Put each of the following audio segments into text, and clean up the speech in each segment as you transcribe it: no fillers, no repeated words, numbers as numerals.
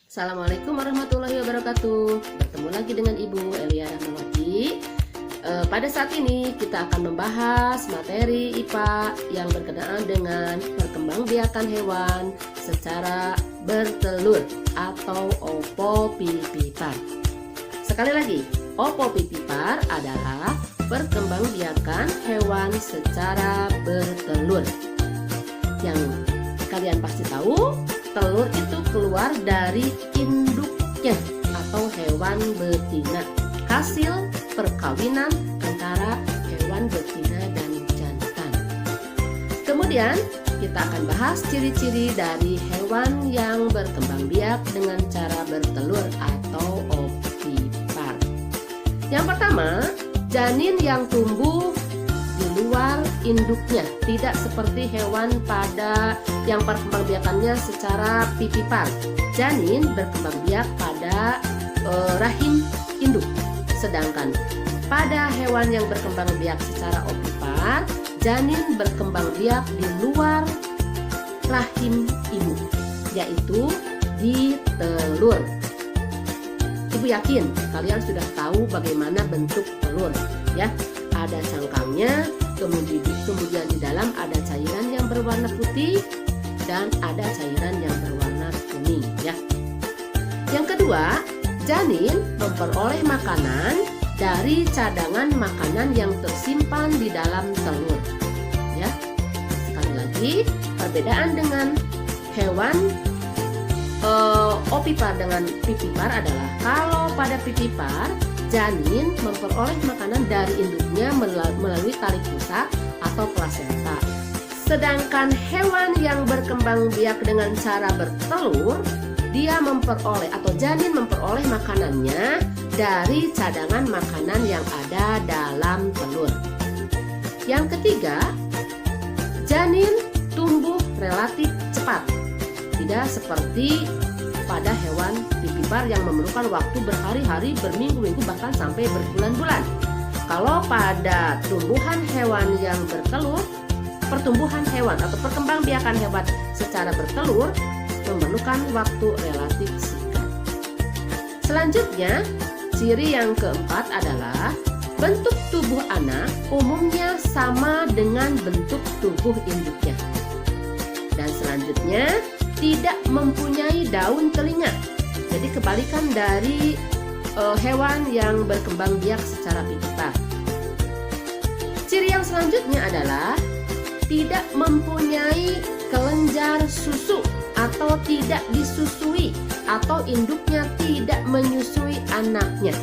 Assalamualaikum warahmatullahi wabarakatuh. Bertemu lagi dengan Ibu Elia Rahmawati. Pada saat ini kita akan membahas materi IPA yang berkenaan dengan perkembangbiakan hewan secara bertelur atau ovovivipar. Sekali lagi, ovovivipar adalah perkembangbiakan hewan secara bertelur. Yang kalian pasti tahu, telur itu keluar dari induknya atau hewan betina, hasil perkawinan antara hewan betina dan jantan. Kemudian kita akan bahas ciri-ciri dari hewan yang berkembang biak dengan cara bertelur atau ovipar. Yang pertama, janin yang tumbuh di luar induknya, tidak seperti hewan pada yang perkembangbiakannya secara vivipar. Janin berkembang biak pada rahim induk, sedangkan pada hewan yang berkembang biak secara ovipar, janin berkembang biak di luar rahim ibu, yaitu di telur. Ibu yakin kalian sudah tahu bagaimana bentuk telur, ya. Ada cangkangnya, kemudian di dalam ada cairan yang berwarna putih dan ada cairan yang berwarna kuning, ya. Yang kedua, janin memperoleh makanan dari cadangan makanan yang tersimpan di dalam telur, ya. Sekali lagi, perbedaan dengan hewan ovipar dengan vivipar adalah kalau pada vivipar janin memperoleh makanan dari induknya melalui tali pusat atau plasenta. Sedangkan hewan yang berkembang biak dengan cara bertelur, dia memperoleh atau janin memperoleh makanannya dari cadangan makanan yang ada dalam telur. Yang ketiga, janin tumbuh relatif cepat, tidak seperti pada hewan vivipar yang memerlukan waktu berhari-hari, berminggu-minggu, bahkan sampai berbulan-bulan. Kalau pada tumbuhan hewan yang bertelur, pertumbuhan hewan atau perkembangbiakan hewan secara bertelur memerlukan waktu relatif singkat. Selanjutnya, ciri yang keempat adalah bentuk tubuh anak umumnya sama dengan bentuk tubuh induknya. Dan selanjutnya, tidak mempunyai daun telinga. Jadi kebalikan dari hewan yang berkembang biak secara vivipar. Ciri yang selanjutnya adalah tidak mempunyai kelenjar susu atau tidak disusui atau induknya tidak menyusui anaknya.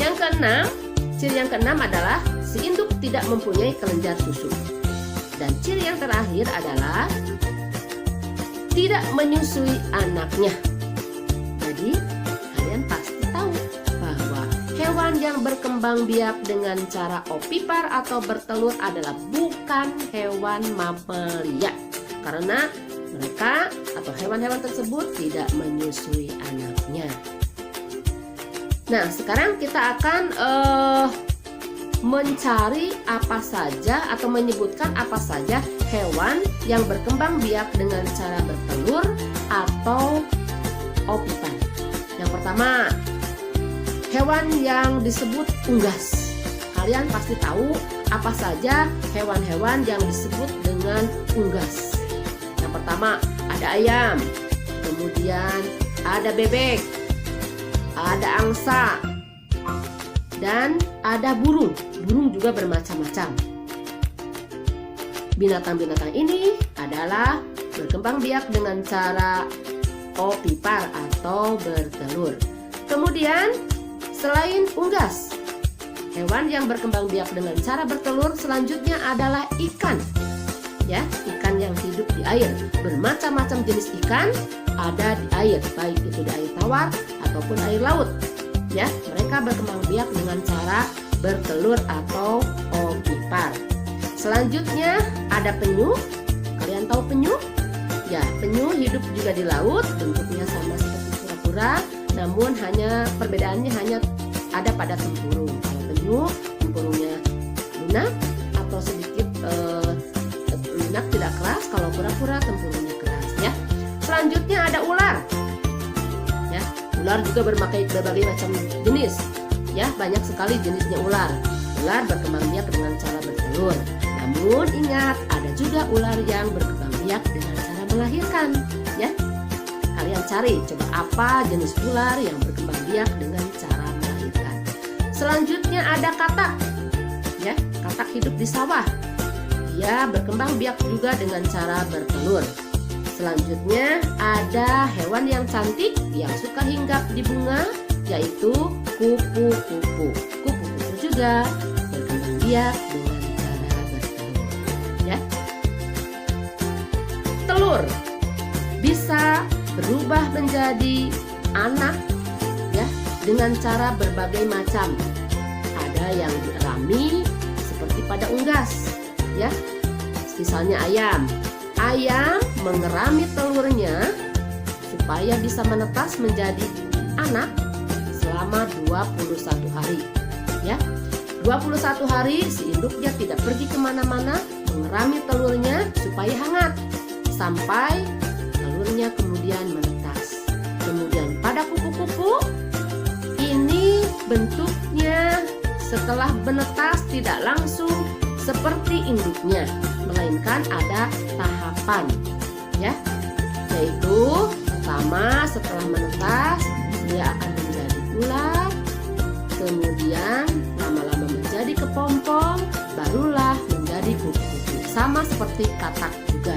Yang keenam, ciri yang keenam adalah si induk tidak mempunyai kelenjar susu. Dan ciri yang terakhir adalah tidak menyusui anaknya. Jadi kalian pasti tahu bahwa hewan yang berkembang biak dengan cara ovipar atau bertelur adalah bukan hewan mamalia, karena mereka atau hewan-hewan tersebut tidak menyusui anaknya. Nah, sekarang kita akan mencari apa saja atau menyebutkan apa saja hewan yang berkembang biak dengan cara bertelur atau ovipar. Yang pertama, hewan yang disebut unggas. Kalian pasti tahu apa saja hewan-hewan yang disebut dengan unggas. Yang pertama, ada ayam, kemudian ada bebek, ada angsa, dan ada burung. Burung juga bermacam-macam. Binatang-binatang ini adalah berkembang biak dengan cara ovipar atau bertelur. Kemudian, selain unggas, hewan yang berkembang biak dengan cara bertelur selanjutnya adalah ikan. Ya, ikan yang hidup di air. Bermacam-macam jenis ikan ada di air, baik itu di air tawar ataupun air laut. Ya, mereka berkembang biak dengan cara bertelur atau ovipar. Selanjutnya ada penyu. Kalian tahu penyu? Ya, penyu hidup juga di laut, bentuknya sama seperti kura-kura, namun perbedaannya hanya ada pada tempurung. Kalau penyu, tempurungnya lunak atau sedikit lunak tidak keras. Kalau kura-kura tempurungnya keras, ya. Selanjutnya ada ular. Ular juga berbagai macam jenis. Ya, banyak sekali jenisnya ular. Ular berkembang biak dengan cara bertelur. Namun ingat, ada juga ular yang berkembang biak dengan cara melahirkan. Ya, kalian cari coba apa jenis ular yang berkembang biak dengan cara melahirkan. Selanjutnya ada katak. Ya, katak hidup di sawah. Dia berkembang biak juga dengan cara bertelur. Selanjutnya ada hewan yang cantik yang suka hinggap di bunga, yaitu kupu-kupu. Kupu-kupu juga berkembang biak dengan cara bertelur. Ya. Telur bisa berubah menjadi anak, ya, dengan cara berbagai macam. Ada yang dirami seperti pada unggas. Ya, misalnya ayam mengerami telurnya supaya bisa menetas menjadi anak selama 21 hari. Ya, 21 hari si induknya tidak pergi kemana-mana, mengerami telurnya supaya hangat sampai telurnya kemudian menetas. Kemudian pada kupu-kupu ini bentuknya setelah menetas tidak langsung seperti induknya, melainkan ada tahapan, ya, yaitu pertama setelah menetas dia akan menjadi ular, kemudian lama-lama menjadi kepompong, barulah menjadi kupu-kupu. Sama seperti katak juga,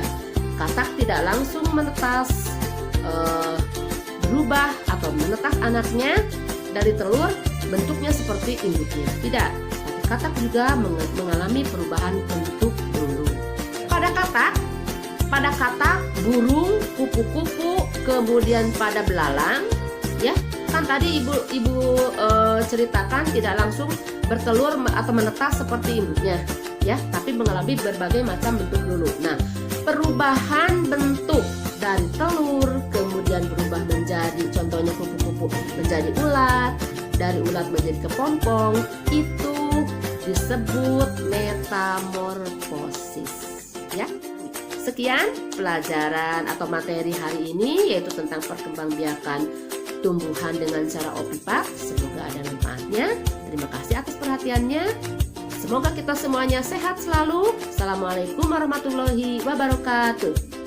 katak tidak langsung menetas, berubah atau menetas anaknya dari telur bentuknya seperti induknya, tidak. Katak juga mengalami perubahan bentuk dulu. Pada katak, burung, kupu-kupu, kemudian pada belalang, ya, kan tadi ibu ceritakan tidak langsung bertelur atau menetas seperti induknya, ya, tapi mengalami berbagai macam bentuk dulu. Nah, perubahan bentuk dari telur kemudian berubah menjadi, contohnya kupu-kupu menjadi ulat, dari ulat menjadi kepompong, itu disebut metamorfosis. Ya, sekian pelajaran atau materi hari ini, yaitu tentang perkembangbiakan tumbuhan dengan cara ovipak. Semoga ada manfaatnya. Terima kasih atas perhatiannya. Semoga kita semuanya sehat selalu. Assalamualaikum warahmatullahi wabarakatuh.